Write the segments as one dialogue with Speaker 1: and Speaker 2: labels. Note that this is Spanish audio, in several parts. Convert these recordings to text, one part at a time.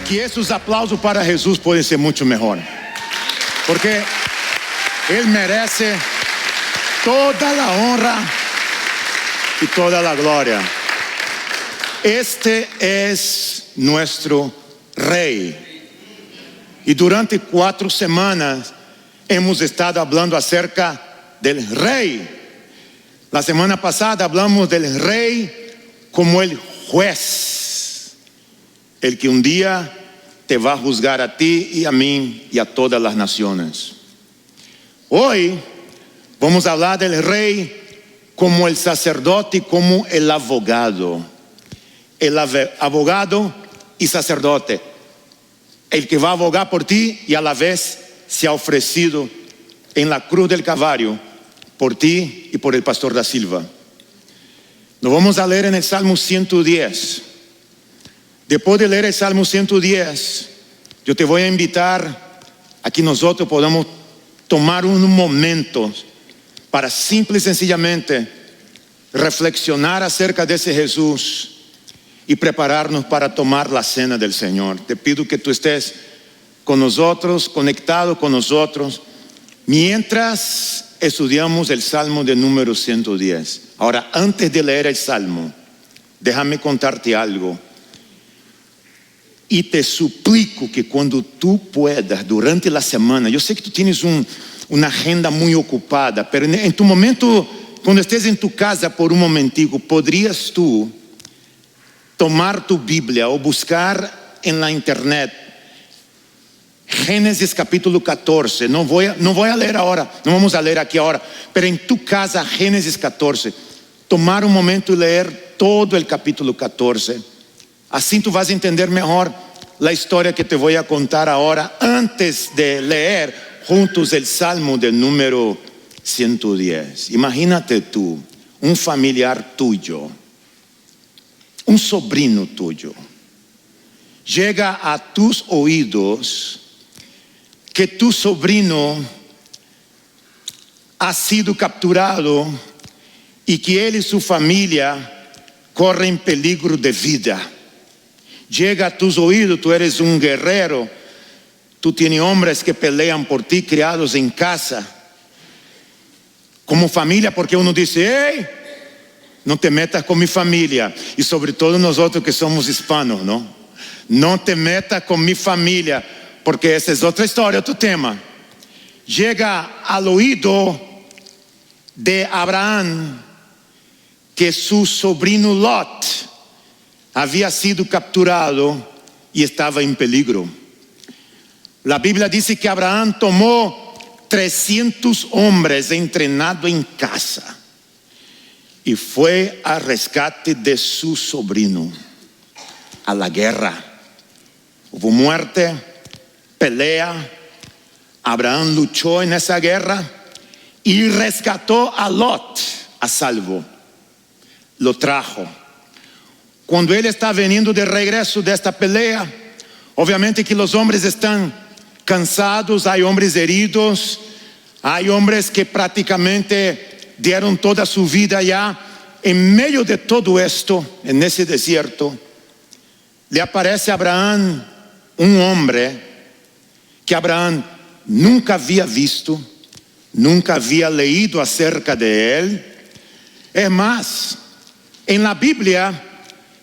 Speaker 1: que esos aplausos para Jesús pueden ser mucho mejor. Porque Él merece toda la honra y toda la gloria. Este es nuestro Rey. Y durante 4 semanas hemos estado hablando acerca del Rey. La semana pasada hablamos del Rey como el juez, el que un día te va a juzgar a ti y a mí y a todas las naciones. Hoy vamos a hablar del Rey como el sacerdote y como el abogado. El abogado y sacerdote, el que va a abogar por ti y a la vez se ha ofrecido en la cruz del Calvario por ti y por el pastor da Silva. Nos vamos a leer en el Salmo 110. Después de leer el Salmo 110, yo te voy a invitar a que nosotros podamos tomar un momento para simple y sencillamente reflexionar acerca de ese Jesús y prepararnos para tomar la cena del Señor. Te pido que tú estés con nosotros, conectado con nosotros, mientras estudiamos el Salmo de número 110. Ahora, antes de leer el Salmo, déjame contarte algo. Y te suplico que cuando tú puedas, durante la semana, yo sé que tú tienes una agenda muy ocupada, pero en tu momento, cuando estés en tu casa por un momentico, podrías tú tomar tu Biblia o buscar en la internet Génesis capítulo 14. No voy a leer ahora, no vamos a leer aquí ahora, pero en tu casa Génesis 14, tomar un momento y leer todo el capítulo 14. Así tú vas a entender mejor la historia que te voy a contar ahora, antes de leer juntos el Salmo del número 110. Imagínate tú, un familiar tuyo, un sobrino tuyo, llega a tus oídos que tu sobrino ha sido capturado y que él y su familia corren peligro de vida. Llega a tus oídos, tú eres un guerrero, tú tienes hombres que pelean por ti, criados en casa, como familia, porque uno dice: hey, no te metas con mi familia. Y sobre todo nosotros que somos hispanos, ¿no? No te metas con mi familia, porque esa es otra historia, otro tema. Llega al oído de Abraham que su sobrino Lot había sido capturado y estaba en peligro. La Biblia dice que Abraham tomó 300 hombres entrenados en casa y fue al rescate de su sobrino, a la guerra. Hubo muerte, pelea. Abraham luchó en esa guerra y rescató a Lot a salvo. Lo trajo. Cuando él está veniendo de regreso de esta pelea, obviamente que los hombres están cansados, hay hombres heridos, hay hombres que prácticamente dieron toda su vida ya. En medio de todo esto, en ese desierto, le aparece a Abraham un hombre que Abraham nunca había visto, nunca había leído acerca de él. Es más, en la Biblia,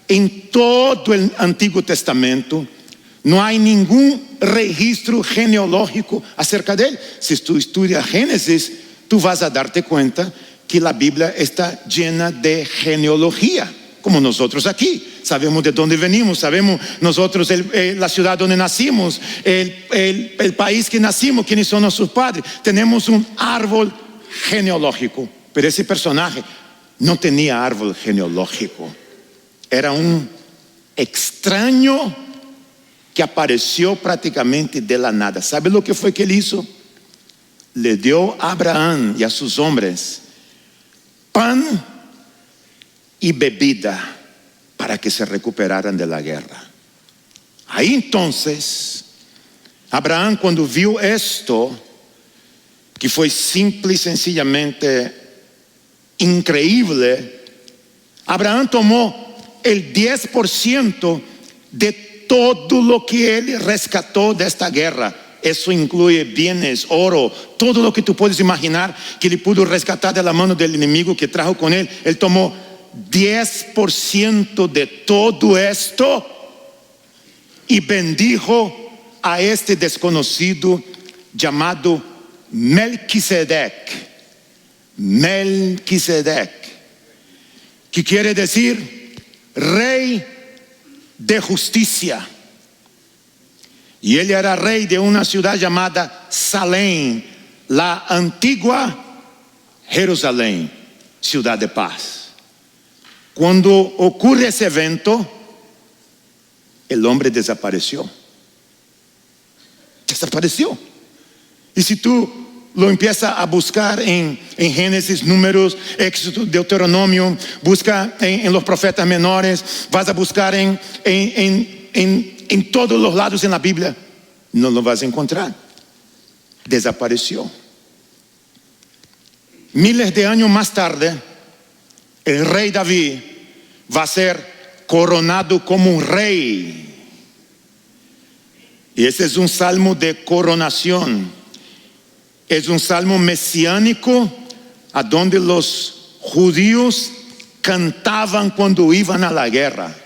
Speaker 1: en todo el Antiguo Testamento, no hay ningún registro genealógico acerca de él. Si tú estudias Génesis, tú vas a darte cuenta que la Biblia está llena de genealogía, como nosotros aquí. Sabemos de dónde venimos, sabemos nosotros la ciudad donde nacimos, el país que nacimos, quiénes son nuestros padres. Tenemos un árbol genealógico, pero ese personaje no tenía árbol genealógico. Era un extraño que apareció prácticamente de la nada. ¿Sabe lo que fue que él hizo? Le dio a Abraham y a sus hombres pan y bebida para que se recuperaran de la guerra. Ahí entonces, Abraham, cuando vio esto, que fue simple y sencillamente increíble, Abraham tomó el 10% de todo lo que él rescató de esta guerra. Eso incluye bienes, oro, todo lo que tú puedes imaginar que él pudo rescatar de la mano del enemigo que trajo con él. Él tomó 10% de todo esto y bendijo a este desconocido llamado Melquisedec. Melquisedec, que quiere decir rey de justicia. Y él era rey de una ciudad llamada Salem, la antigua Jerusalén, ciudad de paz. Cuando ocurre ese evento, el hombre desapareció. Desapareció. Y si tú lo empiezas a buscar en Génesis, Números, Éxodo, Deuteronomio, busca en los profetas menores, vas a buscar en todos los lados en la Biblia, no lo vas a encontrar. Desapareció. Miles de años más tarde, el rey David va a ser coronado como un rey. Y ese es un salmo de coronación. Es un salmo mesiánico a donde los judíos cantaban cuando iban a la guerra.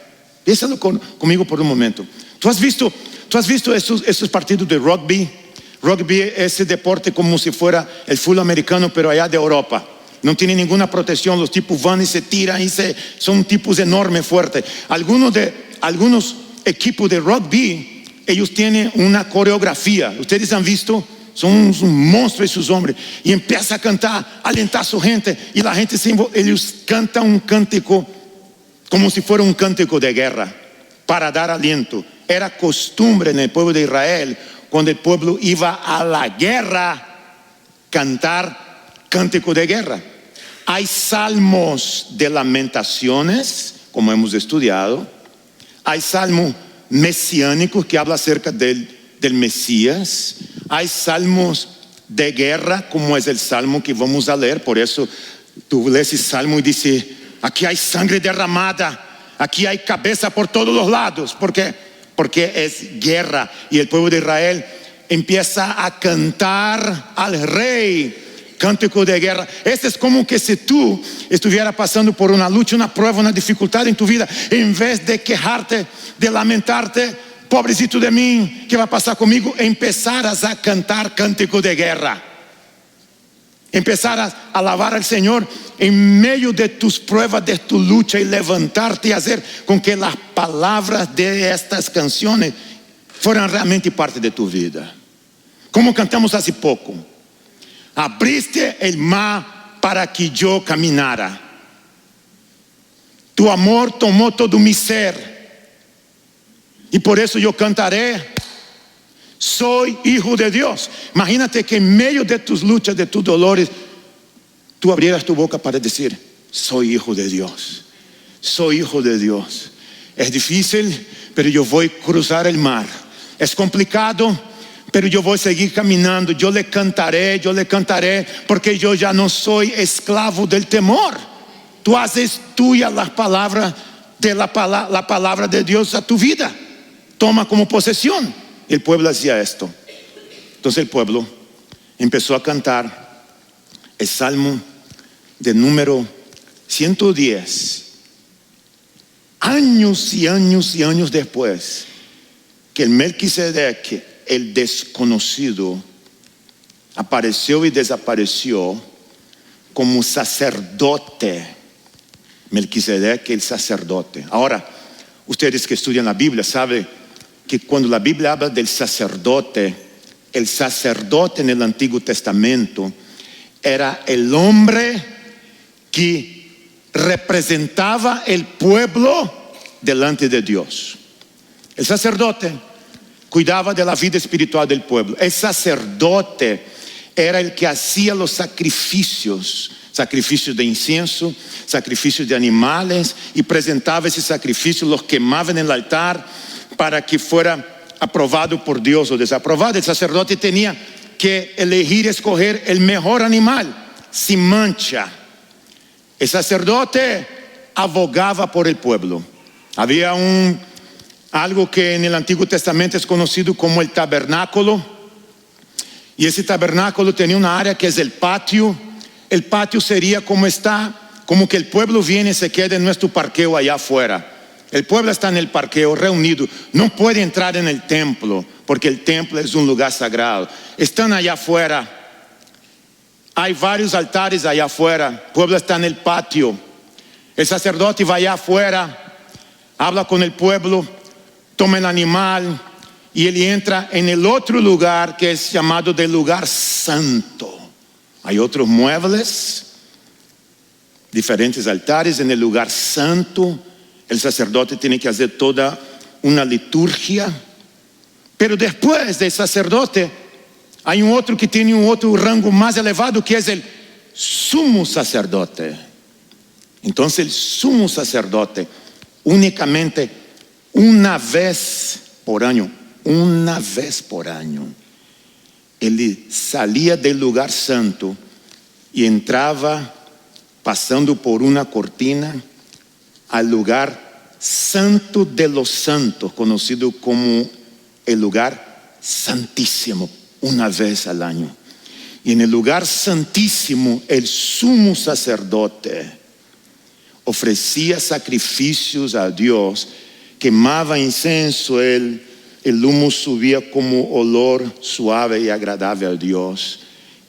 Speaker 1: Piénsalo conmigo por un momento. ¿Tú has visto esos partidos de rugby? Rugby es ese deporte como si fuera el fútbol americano, pero allá de Europa. No tiene ninguna protección, los tipos van y se tiran son tipos enormes, fuertes. Algunos equipos de rugby, ellos tienen una coreografía. ¿Ustedes han visto? Son un monstruo esos hombres. Y empieza a cantar, a alentar a su gente. Y la gente, ellos cantan un cántico como si fuera un cántico de guerra, para dar aliento. Era costumbre en el pueblo de Israel, cuando el pueblo iba a la guerra, cantar cántico de guerra. Hay salmos de lamentaciones, como hemos estudiado. Hay salmos mesiánicos que hablan acerca del Mesías. Hay salmos de guerra, como es el salmo que vamos a leer. Por eso tú lees ese salmo y dices: aquí hay sangre derramada, aquí hay cabeza por todos los lados. ¿Por qué? Porque es guerra. Y el pueblo de Israel empieza a cantar al rey cántico de guerra. Este es como que si tú estuvieras pasando por una lucha, una prueba, una dificultad en tu vida. En vez de quejarte, de lamentarte, pobrecito de mí, ¿qué va a pasar conmigo? Empezarás a cantar cántico de guerra. Empezarás a alabar al Señor en medio de tus pruebas, de tu lucha, y levantarte y hacer con que las palabras de estas canciones fueran realmente parte de tu vida. Como cantamos hace poco: abriste el mar para que yo caminara. Tu amor tomó todo mi ser. Y por eso yo cantaré: soy hijo de Dios. Imagínate que en medio de tus luchas, de tus dolores, tú abrieras tu boca para decir: soy hijo de Dios. Soy hijo de Dios. Es difícil, pero yo voy a cruzar el mar. Es complicado, pero yo voy a seguir caminando. Yo le cantaré, porque yo ya no soy esclavo del temor. Tú haces tuya las palabras de la palabra de Dios a tu vida. Toma como posesión. El pueblo hacía esto. Entonces el pueblo empezó a cantar el salmo de número 110. Años y años y años después, que el Melquisedec, el desconocido, apareció y desapareció como sacerdote. Melquisedec, el sacerdote. Ahora, ustedes que estudian la Biblia saben que cuando la Biblia habla del sacerdote, el sacerdote en el Antiguo Testamento era el hombre que representaba el pueblo delante de Dios. El sacerdote cuidaba de la vida espiritual del pueblo. El sacerdote era el que hacía los sacrificios de incienso, sacrificios de animales, y presentaba ese sacrificio, los quemaba en el altar para que fuera aprobado por Dios o desaprobado. El sacerdote tenía que elegir, escoger el mejor animal, sin mancha. El sacerdote abogaba por el pueblo. Había algo que en el Antiguo Testamento es conocido como el tabernáculo. Y ese tabernáculo tenía una área que es el patio. El patio sería como que el pueblo viene y se queda en nuestro parqueo allá afuera. El pueblo está en el parqueo reunido, no puede entrar en el templo porque el templo es un lugar sagrado. Están allá afuera, hay varios altares allá afuera, el pueblo está en el patio. El sacerdote va allá afuera, habla con el pueblo, toma el animal y él entra en el otro lugar que es llamado del lugar santo. Hay otros muebles, diferentes altares en el lugar santo. El sacerdote tiene que hacer toda una liturgia. Pero después del sacerdote hay un otro que tiene un otro rango más elevado, que es el sumo sacerdote. Entonces el sumo sacerdote únicamente una vez por año, él salía del lugar santo y entraba pasando por una cortina al lugar santo de los santos, conocido como el lugar santísimo, una vez al año. Y en el lugar santísimo, el sumo sacerdote ofrecía sacrificios a Dios, quemaba incienso, el humo subía como olor suave y agradable a Dios,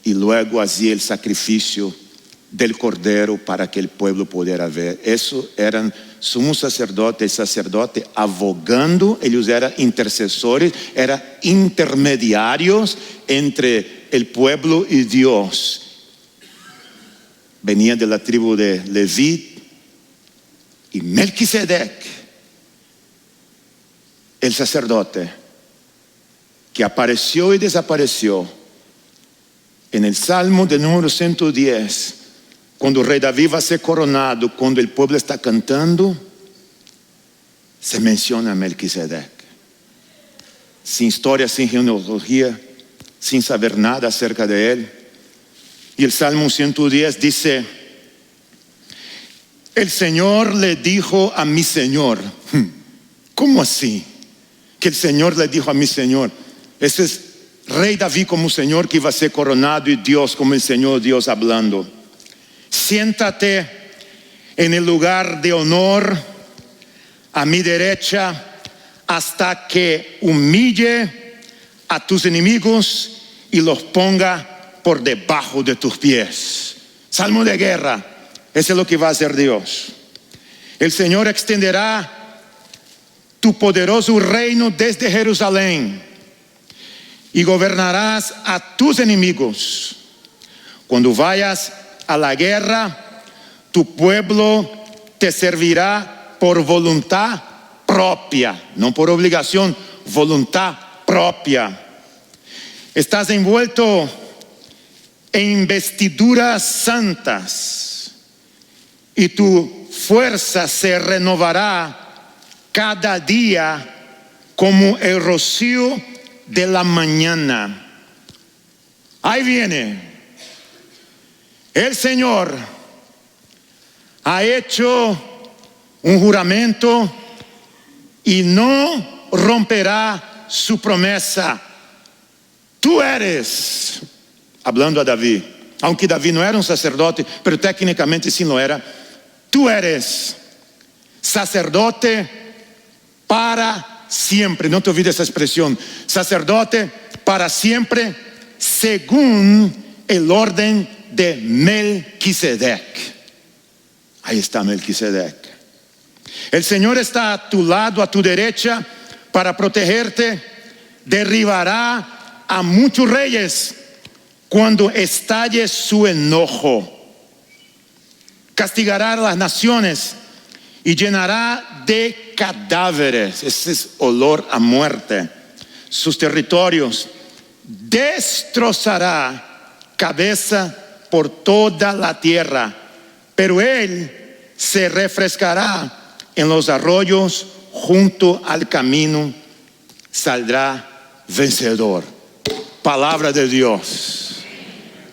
Speaker 1: y luego hacía el sacrificio del cordero para que el pueblo pudiera ver. Eso eran sumo sacerdote y sacerdote abogando. Ellos eran intercesores, eran intermediarios entre el pueblo y Dios. Venía de la tribu de Leví. Y Melquisedec, el sacerdote que apareció y desapareció en el Salmo de número 110, cuando el rey David va a ser coronado, cuando el pueblo está cantando, se menciona a Melquisedec. Sin historia, sin genealogía, sin saber nada acerca de él. Y el Salmo 110 dice: el Señor le dijo a mi Señor. ¿Cómo así? Que el Señor le dijo a mi Señor. Ese es rey David como Señor que iba a ser coronado, y Dios como el Señor Dios hablando. Siéntate en el lugar de honor a mi derecha hasta que humille a tus enemigos y los ponga por debajo de tus pies. Salmo de guerra. Eso es lo que va a hacer Dios. El Señor extenderá tu poderoso reino desde Jerusalén y gobernarás a tus enemigos. Cuando vayas a la guerra, tu pueblo te servirá por voluntad propia, no por obligación, voluntad propia. Estás envuelto en vestiduras santas y tu fuerza se renovará cada día como el rocío de la mañana. Ahí viene. El Señor ha hecho un juramento y no romperá su promesa. Tú eres, hablando a David, aunque David no era un sacerdote, pero técnicamente sí lo era. Tú eres sacerdote para siempre. No te olvides esa expresión. Sacerdote para siempre, según el orden de Melquisedec. Ahí está Melquisedec. El Señor está a tu lado, a tu derecha, para protegerte. Derribará a muchos reyes cuando estalle su enojo. Castigará a las naciones y llenará de cadáveres, ese es olor a muerte, sus territorios. Destrozará cabeza por toda la tierra, pero él se refrescará en los arroyos, junto al camino saldrá vencedor. Palabra de Dios.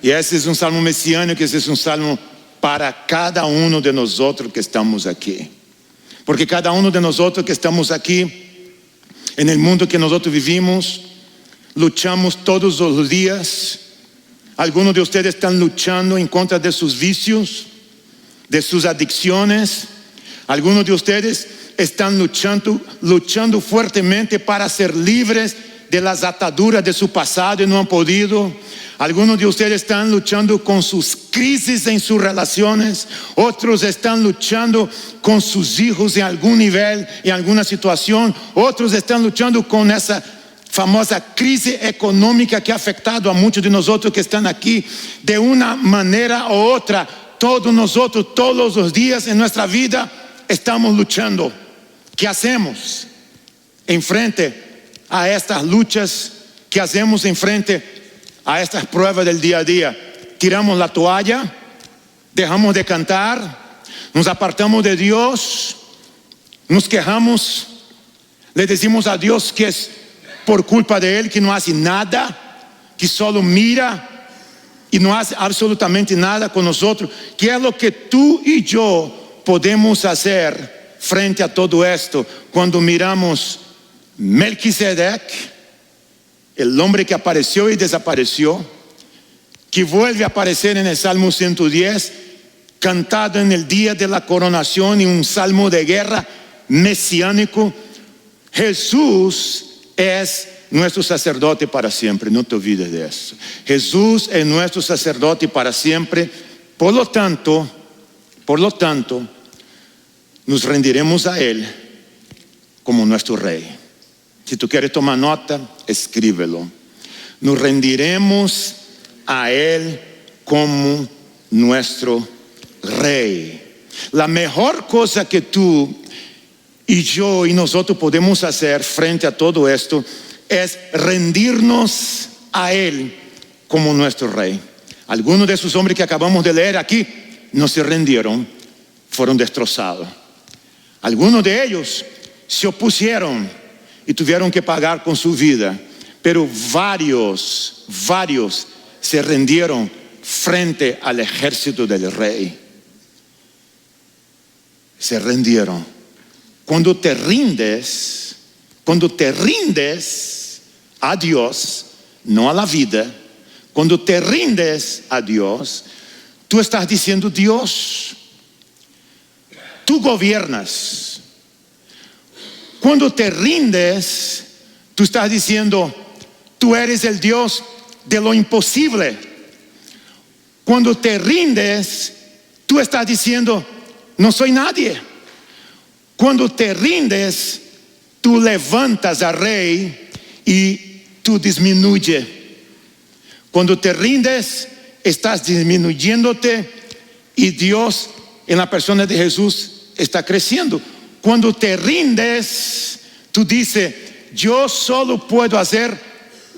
Speaker 1: Y ese es un salmo mesiánico, ese es un salmo para cada uno de nosotros que estamos aquí. Porque cada uno de nosotros que estamos aquí En el mundo que nosotros vivimos, luchamos todos los días. Algunos de ustedes están luchando en contra de sus vicios, de sus adicciones. Algunos de ustedes están luchando fuertemente para ser libres de las ataduras de su pasado y no han podido. Algunos de ustedes están luchando con sus crisis en sus relaciones. Otros están luchando con sus hijos en algún nivel, en alguna situación. Otros están luchando con esa famosa crisis económica que ha afectado a muchos de nosotros que están aquí. De una manera u otra, todos nosotros, todos los días en nuestra vida, estamos luchando. ¿Qué hacemos en frente a estas luchas? ¿Qué hacemos en frente a estas pruebas del día a día? Tiramos la toalla, dejamos de cantar, nos apartamos de Dios, nos quejamos, le decimos a Dios que es por culpa de Él, que no hace nada, que solo mira y no hace absolutamente nada con nosotros. ¿Qué es lo que tú y yo podemos hacer frente a todo esto cuando miramos Melquisedec, el hombre que apareció y desapareció, que vuelve a aparecer en el Salmo 110, cantado en el día de la coronación y un salmo de guerra mesiánico? Jesús es nuestro sacerdote para siempre, no te olvides de eso. Jesús es nuestro sacerdote para siempre. Por lo tanto, nos rendiremos a Él como nuestro Rey. Si tú quieres tomar nota, escríbelo. Nos rendiremos a Él como nuestro Rey. La mejor cosa que tú y yo y nosotros podemos hacer frente a todo esto es rendirnos a Él como nuestro Rey. Algunos de esos hombres que acabamos de leer aquí no se rindieron, fueron destrozados. Algunos de ellos se opusieron y tuvieron que pagar con su vida, pero varios se rindieron frente al ejército del Rey. Se rindieron. Cuando te rindes a Dios, no a la vida, cuando te rindes a Dios, tú estás diciendo: Dios, tú gobiernas. Cuando te rindes, tú estás diciendo: tú eres el Dios de lo imposible. Cuando te rindes, tú estás diciendo: no soy nadie. Cuando te rindes, tú levantas al Rey y tú disminuyes. Cuando te rindes, estás disminuyéndote y Dios, en la persona de Jesús, está creciendo. Cuando te rindes, tú dices: yo solo puedo hacer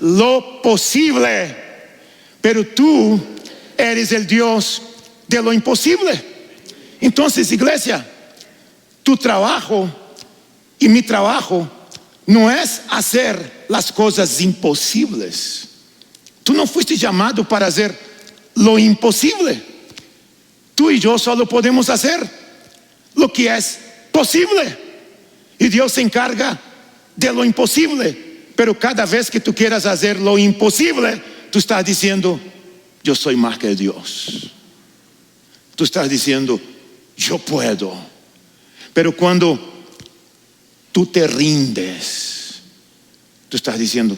Speaker 1: lo posible, pero tú eres el Dios de lo imposible. Entonces, iglesia, tu trabajo y mi trabajo no es hacer las cosas imposibles. Tú no fuiste llamado para hacer lo imposible. Tú y yo solo podemos hacer lo que es posible. Y Dios se encarga de lo imposible. Pero cada vez que tú quieras hacer lo imposible, tú estás diciendo: yo soy más que Dios. Tú estás diciendo: yo puedo. Pero cuando tú te rindes, tú estás diciendo: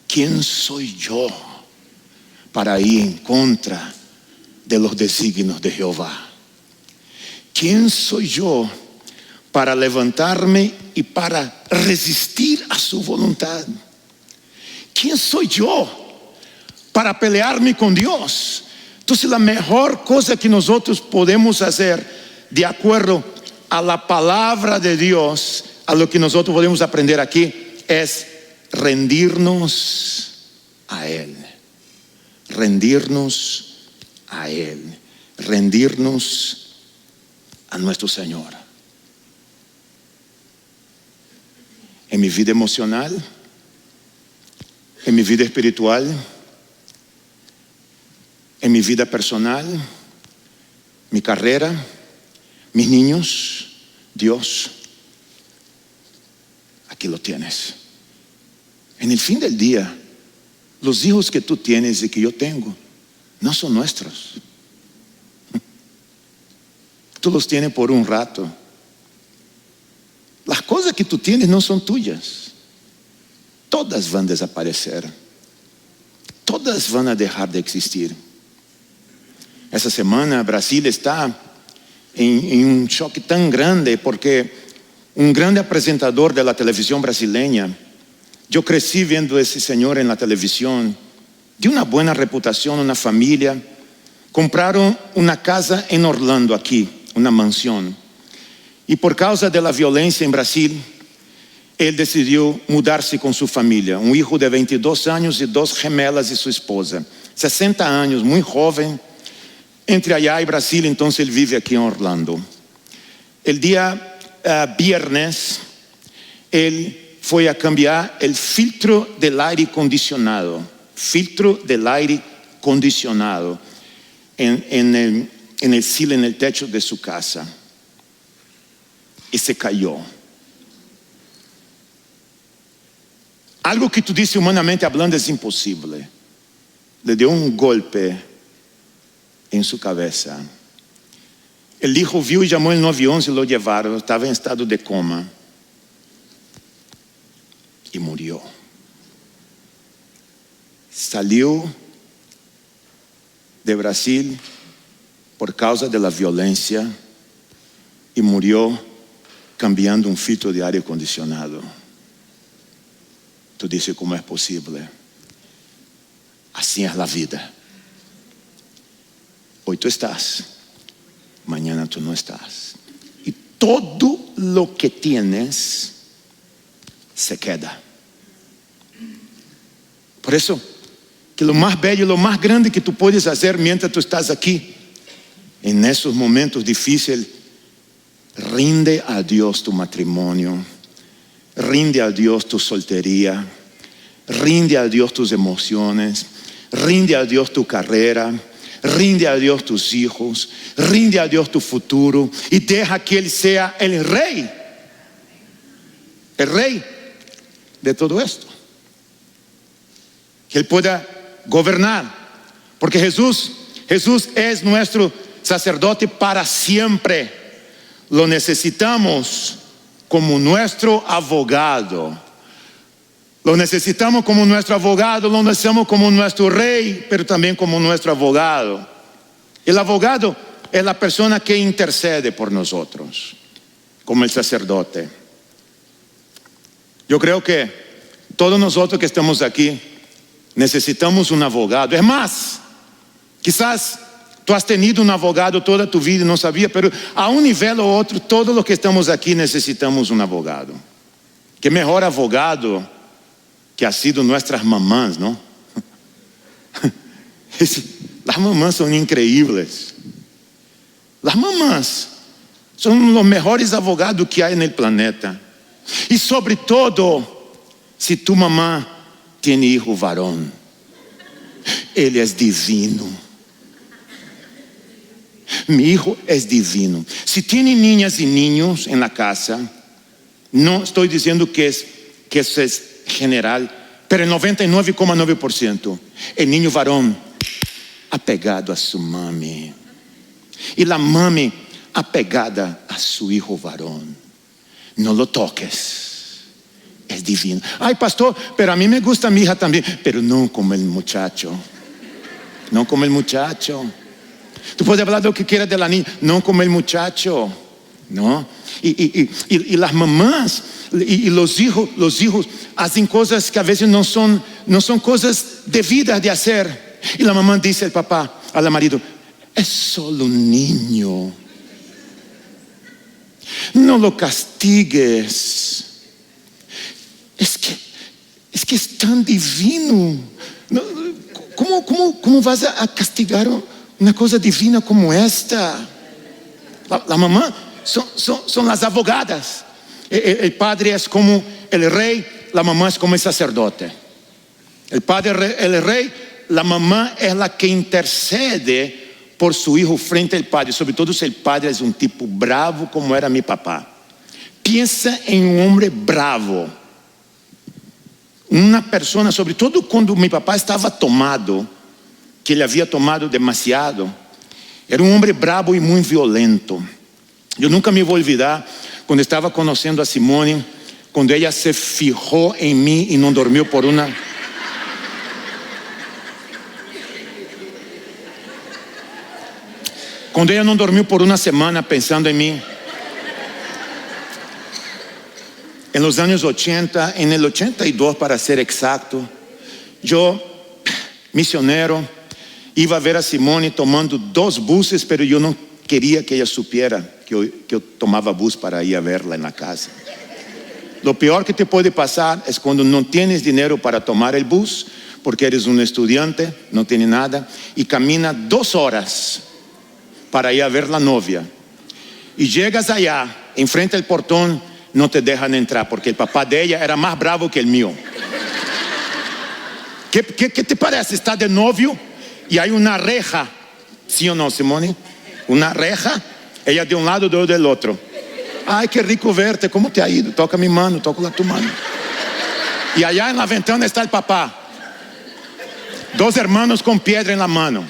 Speaker 1: ¿quién soy yo para ir en contra de los designios de Jehová? ¿Quién soy yo para levantarme y para resistir a su voluntad? ¿Quién soy yo para pelearme con Dios? Entonces, la mejor cosa que nosotros podemos hacer, de acuerdo a la palabra de Dios, a lo que nosotros podemos aprender aquí, es rendirnos a Él. Rendirnos a Él. Rendirnos a nuestro Señor. En mi vida emocional, en mi vida espiritual, en mi vida personal, mi carrera, mis niños, Dios, aquí lo tienes. En el fin del día, los hijos que tú tienes y que yo tengo no son nuestros. Tú los tienes por un rato. Las cosas que tú tienes no son tuyas. Todas van a desaparecer. Todas van a dejar de existir. Essa semana Brasil está en un choque tan grande porque un grande apresentador de la televisión brasileña, yo crecí viendo ese señor en la televisión, de una buena reputación, una familia, compraron una casa en Orlando aquí, una mansión. Y por causa de la violencia en Brasil, él decidió mudarse con su familia. Un hijo de 22 años y 2 gemelas y su esposa. 60 años, muy joven. Entre allá y Brasil, entonces él vive aquí en Orlando. El día viernes, él fue a cambiar el filtro del aire acondicionado. Filtro del aire acondicionado en el techo de su casa. Y se cayó. Algo que tú dices humanamente hablando es imposible. Le dio un golpe en su cabeza. El hijo vio y llamó el 911 y lo llevaron. Estaba en estado de coma. Y murió. Salió de Brasil por causa de la violencia y murió cambiando un filtro de aire acondicionado. Tú dices, ¿cómo es posible? Así es la vida. Hoy tú estás, mañana tú no estás. Y todo lo que tienes se queda. Por eso, que lo más bello, lo más grande que tú puedes hacer mientras tú estás aquí, en esos momentos difíciles, rinde a Dios tu matrimonio, rinde a Dios tu soltería, rinde a Dios tus emociones, rinde a Dios tu carrera, rinde a Dios tus hijos, rinde a Dios tu futuro y deja que Él sea el rey de todo esto. Que Él pueda gobernar, porque Jesús es nuestro sacerdote para siempre. Lo necesitamos como nuestro abogado. Lo necesitamos como nuestro abogado, lo necesitamos como nuestro rey, pero también como nuestro abogado. El abogado es la persona que intercede por nosotros, como el sacerdote. Yo creo que todos nosotros que estamos aquí necesitamos un abogado. Es más, quizás tú has tenido un abogado toda tu vida y no sabías, pero a un nivel u otro, todos los que estamos aquí necesitamos un abogado. Qué mejor abogado que ha sido nuestras mamás, ¿no? Las mamás son increíbles. Las mamás son los mejores abogados que hay en el planeta. Y sobre todo, si tu mamá tiene hijo varón, él es divino. Mi hijo es divino. Si tiene niñas y niños en la casa, no estoy diciendo que eso es general, pero el 99,9%, el niño varón apegado a su mami y la mami apegada a su hijo varón. No lo toques, es divino. Ay, pastor, pero a mí me gusta mi hija también, pero no como el muchacho. No como el muchacho. Tú puedes hablar de lo que quieras de la niña, no como el muchacho, ¿no? Y las mamás y los hijos hacen cosas que a veces no son cosas debidas de hacer. Y la mamá dice al papá, al marido, es solo un niño. No lo castigues. Es que es tan divino. ¿Cómo vas a castigar una cosa divina como esta? La mamá son las abogadas. El padre es como el rey, la mamá es como el sacerdote. El padre es el rey, la mamá es la que intercede por su hijo frente al padre, sobre todo si el padre es un tipo bravo como era mi papá. Piensa en un hombre bravo, Uma persona, sobretudo quando meu papá estava tomado, que ele havia tomado demasiado, era um homem brabo e muito violento. Eu nunca me vou olvidar quando estava conhecendo a Simone, quando ela se fijou em mim e não dormiu por uma... Quando ela não dormiu por uma semana pensando em mim. En los años 80, en el 82 para ser exacto, yo, misionero, iba a ver a Simone tomando 2 buses, pero yo no quería que ella supiera que yo tomaba bus para ir a verla en la casa. Lo peor que te puede pasar es cuando no tienes dinero para tomar el bus, porque eres un estudiante, no tienes nada, y camina 2 horas para ir a ver la novia. Y llegas allá, enfrente del portón, no te dejan entrar, porque el papá de ella era más bravo que el mío. ¿Qué te parece? Está de novio y hay una reja, ¿sí o no, Simone? Una reja, ella de un lado, yo del otro. Ay, qué rico verte, ¿cómo te ha ido? Toca mi mano, toca tu mano. Y allá en la ventana está el papá. 2 hermanos con piedra en la mano.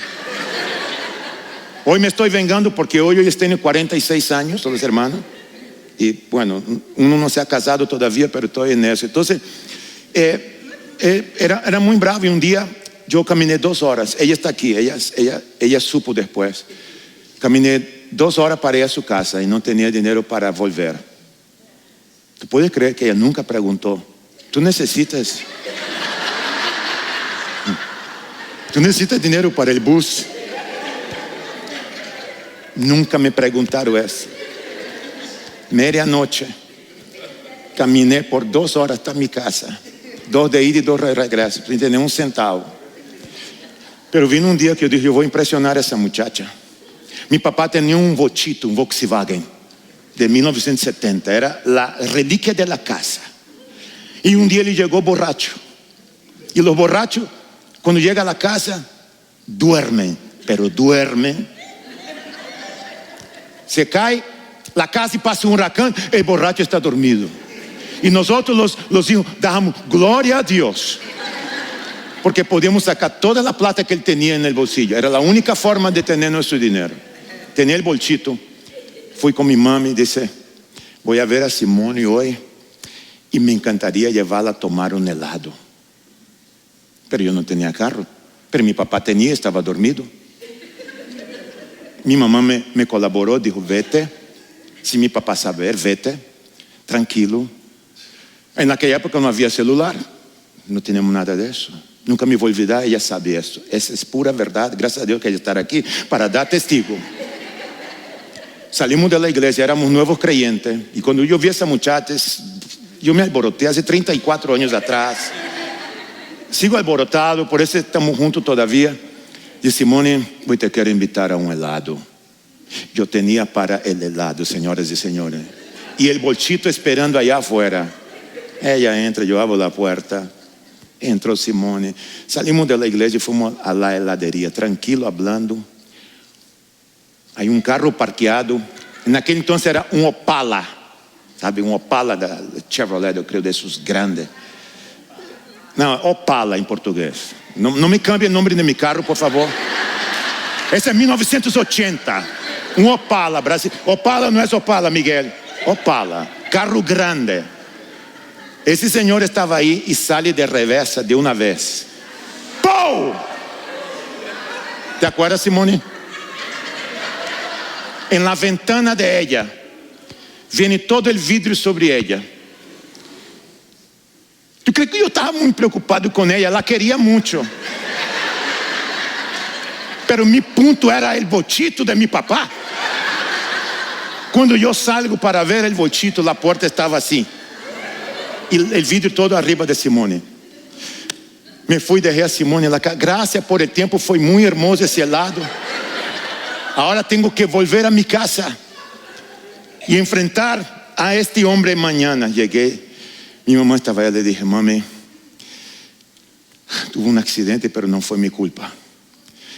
Speaker 1: Hoy me estoy vengando porque hoy ellos tienen 46 años, todos los hermanos. Y bueno, uno no se ha casado todavía, pero estoy en eso. Entonces, era muy bravo. Y un día yo caminé 2 horas. Ella está aquí, ella supo después. Caminé 2 horas para ir a su casa y no tenía dinero para volver. ¿Tú puedes creer que ella nunca preguntó? ¿Tú necesitas dinero para el bus? Nunca me preguntaron eso. Medianoche, caminé por 2 horas hasta mi casa. 2 de ida y 2 de regreso, sin tener un centavo. Pero vino un día que yo dije, yo voy a impresionar a esa muchacha. Mi papá tenía un Bochito, un Volkswagen, de 1970. Era la reliquia de la casa. Y un día él llegó borracho. Y los borrachos, cuando llega a la casa, duermen, pero duermen. Se cae la casa y pasa un huracán, el borracho está dormido. Y nosotros los hijos damos gloria a Dios, porque podíamos sacar toda la plata que él tenía en el bolsillo. Era la única forma de tener nuestro dinero. Tenía el bolsito. Fui con mi mami y dice, voy a ver a Simone hoy y me encantaría llevarla a tomar un helado. Pero yo no tenía carro. Pero mi papá tenía, estaba dormido. Mi mamá me colaboró, dijo, vete. Si mi papá saber, vete, tranquilo. En aquella época no había celular, no teníamos nada de eso. Nunca me voy a olvidar, ella sabe eso. Esa es pura verdad, gracias a Dios que ella está aquí para dar testigo. Salimos de la iglesia, éramos nuevos creyentes. Y cuando yo vi a esa muchacha, yo me alboroté hace 34 años atrás. Sigo alborotado, por eso estamos juntos todavía. Disse, Simone, voy te quiero invitar a un helado. Yo tenía para el helado, señoras y señores. Y el bolsito esperando allá afuera. Ella entra, yo abro la puerta. Entró Simone. Salimos de la iglesia y fuimos a la heladería, tranquilo, hablando. Hay un carro parqueado. En aquel entonces era un Opala. ¿Sabe? Un Opala de Chevrolet, yo creo, de esos grandes. No, Opala en portugués. No me cambie el nombre de mi carro, por favor. Ese es 1980. Un Opala, Brasil. Opala no es Opala, Miguel. Opala, carro grande. Ese señor estaba ahí y sale de reversa de una vez. ¡Pum! ¿Te acuerdas, Simone? En la ventana de ella viene todo el vidrio sobre ella. ¿Tú crees que yo estaba muy preocupado con ella? La quería mucho. Pero mi punto era el bochito de mi papá. Cuando yo salgo para ver el bochito, la puerta estaba así. Y el vidrio todo arriba de Simone. Me fui, dejé a Simone en la casa. Gracias por el tiempo, fue muy hermoso ese helado. Ahora tengo que volver a mi casa y enfrentar a este hombre mañana. Llegué, mi mamá estaba allá, le dije, mami, tuve un accidente, pero no fue mi culpa.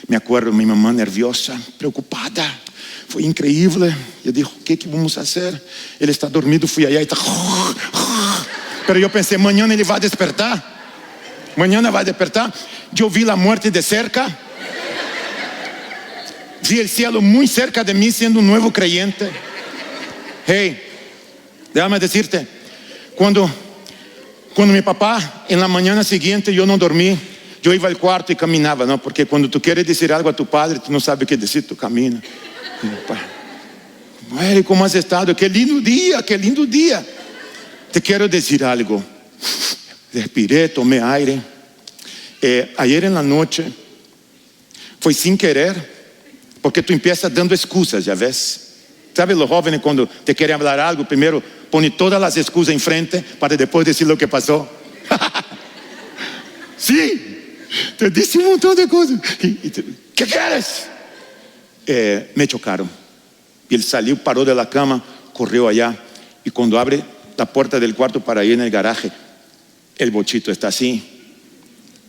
Speaker 1: Me acuerdo, mi mamá nerviosa, preocupada. Fue increíble. Yo dije, ¿qué vamos a hacer? Él está dormido, fui allá y está... Pero yo pensé, mañana él va a despertar. Mañana va a despertar. Yo vi la muerte de cerca. Vi el cielo muy cerca de mí siendo un nuevo creyente. Hey, déjame decirte, cuando mi papá en la mañana siguiente yo no dormí, yo iba al cuarto y caminaba, ¿no? Porque cuando tú quieres decir algo a tu padre, tú no sabes qué decir, tú caminas. Padre, ¿cómo has estado? Qué lindo día, qué lindo día. Te quiero decir algo. Respiré, tomé aire. Ayer en la noche fue sin querer, porque tú empiezas dando excusas, ya ves. ¿Sabes los jóvenes cuando te quieren hablar algo, primero ponen todas las excusas enfrente para después decir lo que pasó? Sí, te dice un montón de cosas. ¿Qué quieres? Me chocaron. Y él salió, paró de la cama, corrió allá. Y cuando abre la puerta del cuarto para ir en el garaje, el bochito está así,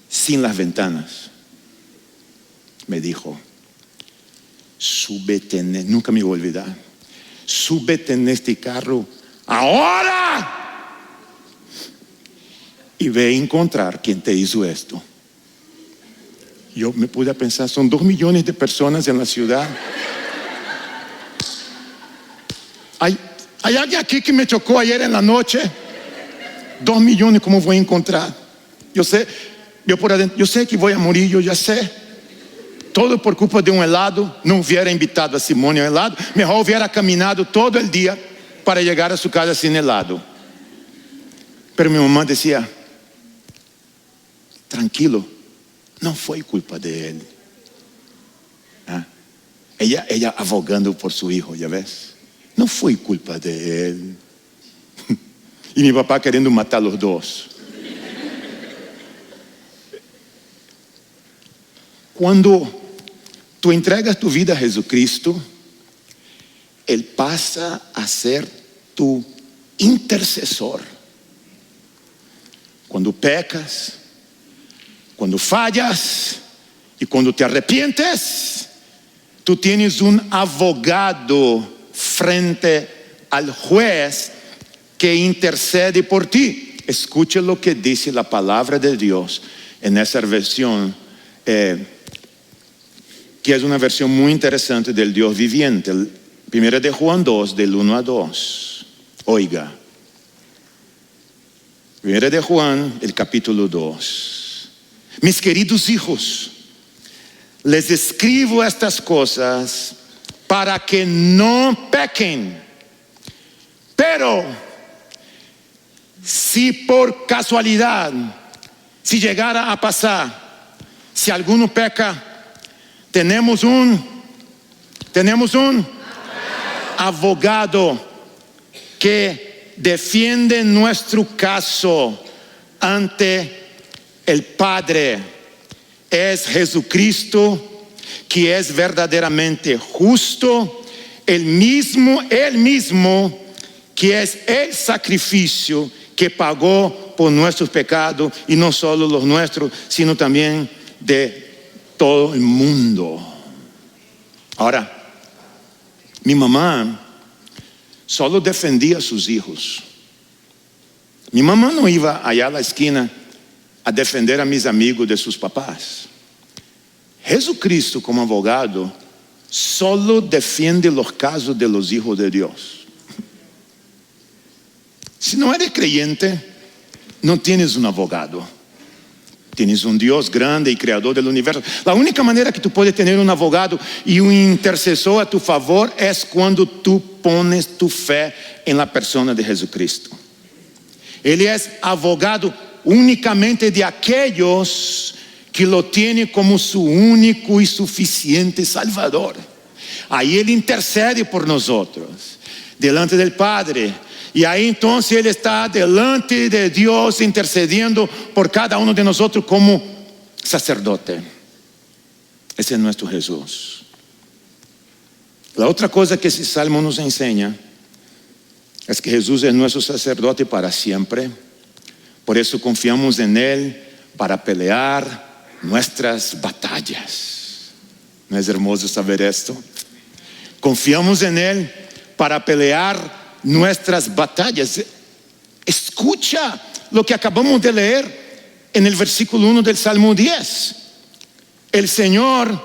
Speaker 1: sin las ventanas. Me dijo, súbete, nunca me voy a olvidar, súbete en este carro ahora y ve a encontrar quien te hizo esto. Yo me pude pensar, son 2 millones de personas en la ciudad. Hay alguien aquí que me chocó ayer en la noche. 2 millones, ¿cómo voy a encontrar? Yo sé, yo por adentro, yo sé que voy a morir, yo ya sé. Todo por culpa de un helado. No hubiera invitado a Simone a helado. Mejor hubiera caminado todo el día para llegar a su casa sin helado. Pero mi mamá decía, tranquilo, no fue culpa de él. Ella abogando por su hijo, ya ves. No fue culpa de él. Y mi papá queriendo matar a los dos. Cuando tú entregas tu vida a Jesucristo, Él pasa a ser tu intercesor. Cuando pecas, cuando fallas y cuando te arrepientes, tú tienes un abogado frente al juez que intercede por ti. Escuche lo que dice la palabra de Dios en esa versión, que es una versión muy interesante del Dios viviente. 1 de Juan 2, del 1 a 2. Oiga, 1 de Juan, el capítulo 2. Mis queridos hijos, les escribo estas cosas para que no pequen. Pero si por casualidad, si llegara a pasar, si alguno peca, tenemos un abogado que defiende nuestro caso ante el Padre. Es Jesucristo, que es verdaderamente justo, él mismo que es el sacrificio que pagó por nuestros pecados, y no solo los nuestros, sino también de todo el mundo. Ahora, mi mamá solo defendía a sus hijos. Mi mamá no iba allá a la esquina a defender a mis amigos de sus papás. Jesucristo, como abogado, solo defiende los casos de los hijos de Dios. Si no eres creyente, no tienes un abogado. Tienes un Dios grande y creador del universo. La única manera que tú puedes tener un abogado y un intercesor a tu favor es cuando tú pones tu fe en la persona de Jesucristo. Él es abogado únicamente de aquellos que lo tienen como su único y suficiente Salvador. Ahí Él intercede por nosotros, delante del Padre. Y ahí entonces Él está delante de Dios intercediendo por cada uno de nosotros como sacerdote. Ese es nuestro Jesús. La otra cosa que ese salmo nos enseña es que Jesús es nuestro sacerdote para siempre. Por eso confiamos en Él para pelear nuestras batallas. ¿No es hermoso saber esto? Confiamos en Él para pelear nuestras batallas. Escucha lo que acabamos de leer en el versículo 1 del Salmo 10. El Señor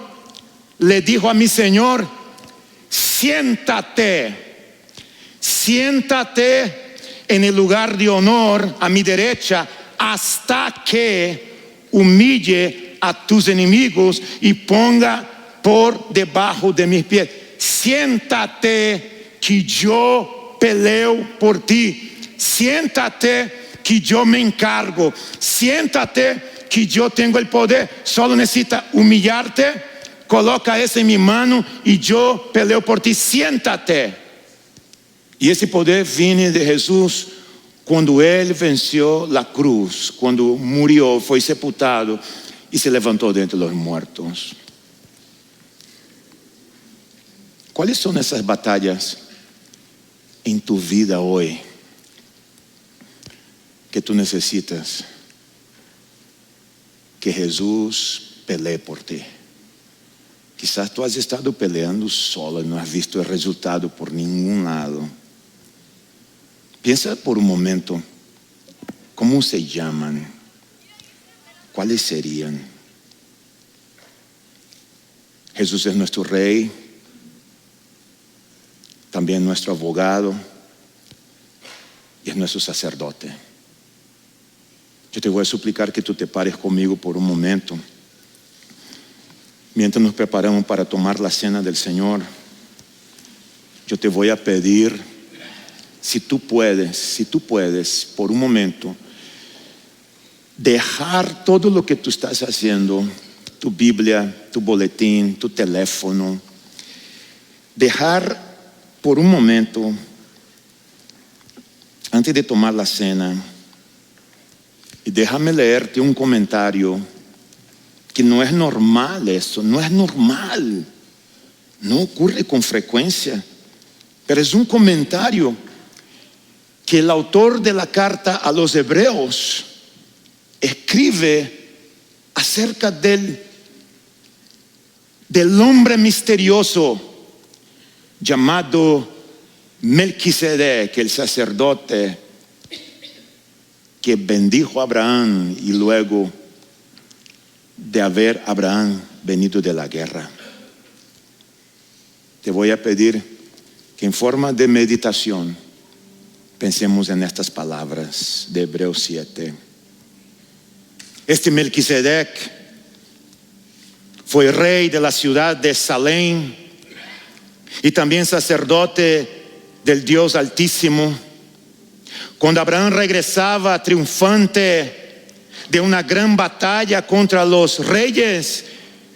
Speaker 1: le dijo a mi Señor: siéntate en el lugar de honor a mi derecha, hasta que humille a tus enemigos y ponga por debajo de mis pies. Siéntate que yo peleo por ti. Siéntate que yo me encargo. Siéntate que yo tengo el poder. Solo necesita humillarte. Coloca eso en mi mano y yo peleo por ti. Siéntate. Y ese poder viene de Jesús cuando Él venció la cruz, cuando murió, fue sepultado y se levantó de entre los muertos. ¿Cuáles son esas batallas en tu vida hoy que tú necesitas que Jesús pelee por ti? Quizás tú has estado peleando solo y no has visto el resultado por ningún lado. Piensa por un momento, ¿cómo se llaman? ¿Cuáles serían? Jesús es nuestro Rey, también nuestro abogado y es nuestro sacerdote. Yo te voy a suplicar que tú te pares conmigo por un momento. Mientras nos preparamos para tomar la cena del Señor, yo te voy a pedir, si tú puedes, por un momento, dejar todo lo que tú estás haciendo, tu Biblia, tu boletín, tu teléfono, dejar por un momento, antes de tomar la cena, y déjame leerte un comentario que no es normal eso, no es normal, no ocurre con frecuencia, pero es un comentario que el autor de la carta a los Hebreos escribe acerca del hombre misterioso llamado Melquisedec, el sacerdote que bendijo a Abraham y luego de haber Abraham venido de la guerra. Te voy a pedir que en forma de meditación pensemos en estas palabras de Hebreos 7. Este Melquisedec fue rey de la ciudad de Salem y también sacerdote del Dios Altísimo. Cuando Abraham regresaba triunfante de una gran batalla contra los reyes,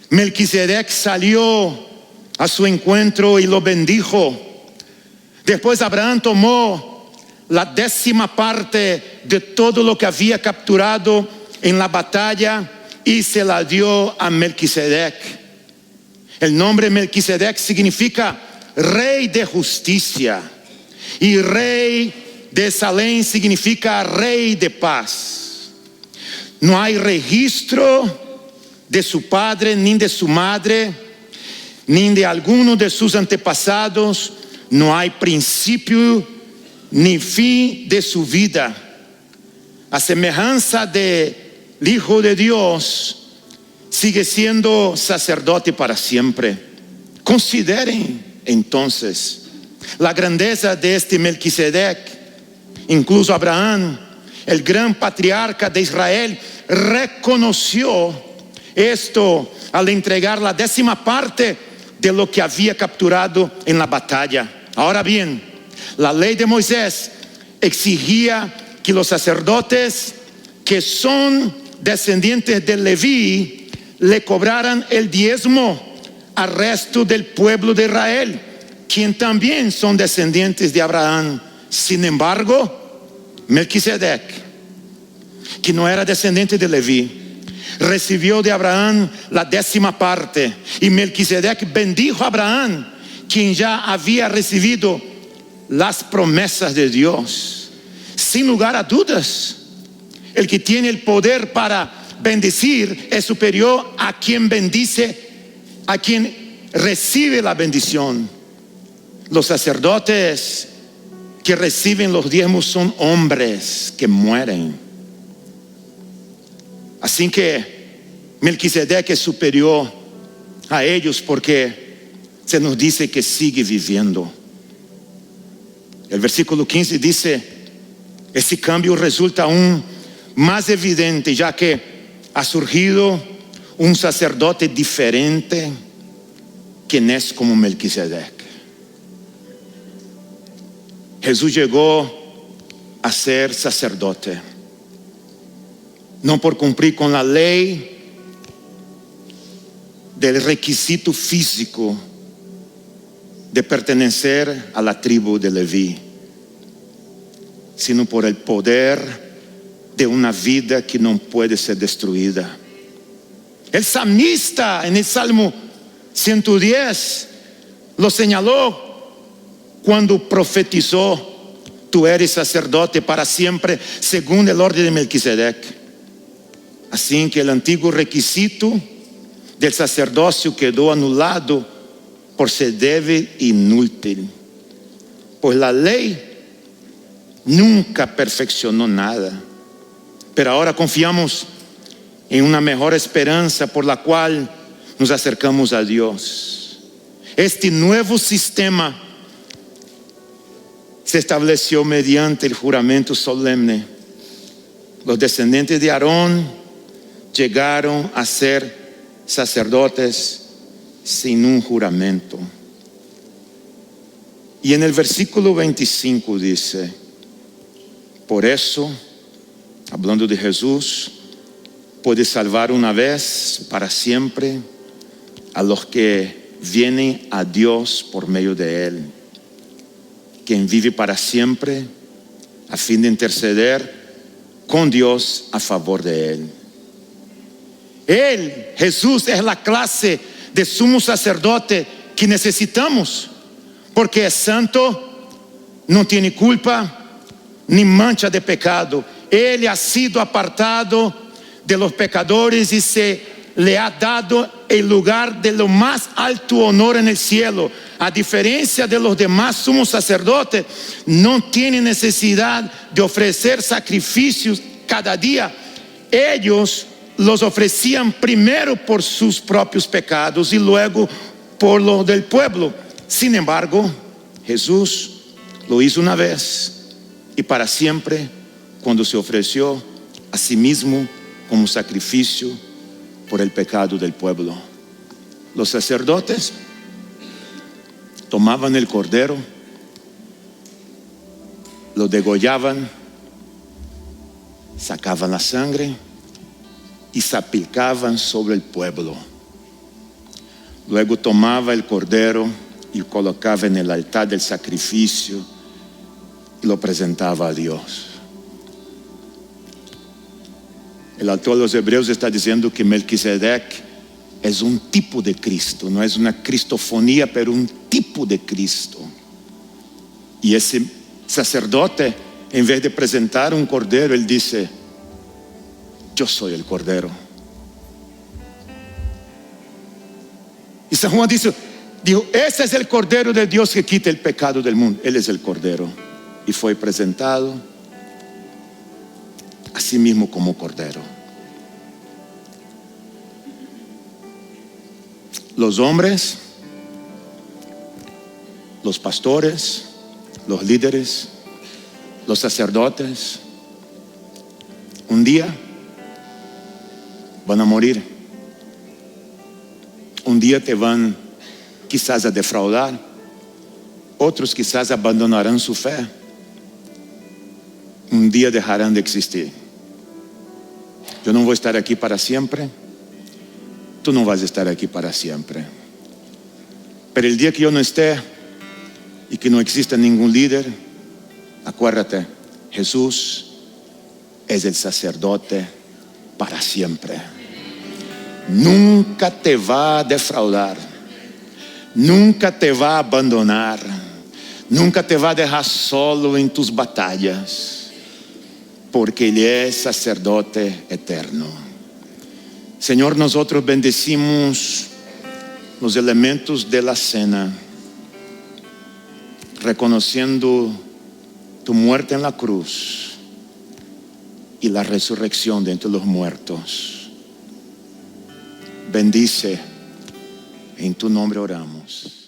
Speaker 1: Melquisedec salió a su encuentro y lo bendijo. Después Abraham tomó la 10ª parte de todo lo que había capturado en la batalla y se la dio a Melquisedec. El nombre Melquisedec significa rey de justicia y rey de Salem significa rey de paz. No hay registro de su padre ni de su madre ni de alguno de sus antepasados. No hay principio ni fin de su vida. A semejanza del Hijo de Dios, sigue siendo sacerdote para siempre. Consideren entonces la grandeza de este Melquisedec. Incluso Abraham, el gran patriarca de Israel, reconoció esto al entregar la 10ª parte de lo que había capturado en la batalla. Ahora bien, la ley de Moisés exigía que los sacerdotes que son descendientes de Leví le cobraran el diezmo al resto del pueblo de Israel, quien también son descendientes de Abraham. Sin embargo, Melquisedec, que no era descendiente de Leví, recibió de Abraham la 10ª parte. Y Melquisedec bendijo a Abraham, quien ya había recibido las promesas de Dios. Sin lugar a dudas, el que tiene el poder para bendecir es superior a quien bendice, a quien recibe la bendición. Los sacerdotes que reciben los diezmos son hombres que mueren. Así que Melquisedec es superior a ellos porque se nos dice que sigue viviendo. El versículo 15 dice: ese cambio resulta aún más evidente, ya que ha surgido un sacerdote diferente, quien es como Melquisedec. Jesús llegó a ser sacerdote, no por cumplir con la ley del requisito físico de pertenecer a la tribu de Leví, sino por el poder de una vida que no puede ser destruida. El salmista en el Salmo 110 lo señaló cuando profetizó: tú eres sacerdote para siempre según el orden de Melquisedec. Así que el antiguo requisito del sacerdocio quedó anulado por ser débil e inútil, pues la ley nunca perfeccionó nada. Pero ahora confiamos en una mejor esperanza por la cual nos acercamos a Dios. Este nuevo sistema se estableció mediante el juramento solemne. Los descendientes de Aarón llegaron a ser sacerdotes sin un juramento. Y en el versículo 25 dice: por eso, hablando de Jesús, puede salvar una vez para siempre a los que vienen a Dios por medio de Él, quien vive para siempre a fin de interceder con Dios a favor de Él. Él, Jesús, es la clase de sumo sacerdote que necesitamos, porque es santo, no tiene culpa ni mancha de pecado. Él ha sido apartado de los pecadores y se le ha dado el lugar de lo más alto honor en el cielo. A diferencia de los demás sumos sacerdotes, no tiene necesidad de ofrecer sacrificios cada día. Ellos los ofrecían primero por sus propios pecados y luego por los del pueblo. Sin embargo, Jesús lo hizo una vez y para siempre, cuando se ofreció a sí mismo como sacrificio por el pecado del pueblo. Los sacerdotes tomaban el cordero, lo degollaban, sacaban la sangre y salpicaban sobre el pueblo. Luego tomaba el cordero y lo colocaba en el altar del sacrificio y lo presentaba a Dios. El autor de los Hebreos está diciendo que Melquisedec es un tipo de Cristo, no es una cristofonía, pero un tipo de Cristo. Y ese sacerdote, en vez de presentar un cordero, él dice: yo soy el cordero. Y San Juan dijo: ese es el cordero de Dios que quita el pecado del mundo. Él es el cordero. Y fue presentado a sí mismo como cordero. Los hombres, los pastores, los líderes, los sacerdotes, un día van a morir. Un día te van quizás a defraudar. Otros quizás abandonarán su fe. Un día dejarán de existir. Yo no voy a estar aquí para siempre. Tú no vas a estar aquí para siempre. Pero el día que yo no esté y que no exista ningún líder, acuérdate, Jesús es el sacerdote para siempre. Nunca te va a defraudar, nunca te va a abandonar, nunca te va a dejar solo en tus batallas, porque Él es sacerdote eterno. Señor, nosotros bendecimos los elementos de la cena, reconociendo tu muerte en la cruz y la resurrección de entre los muertos. Bendice, en tu nombre oramos.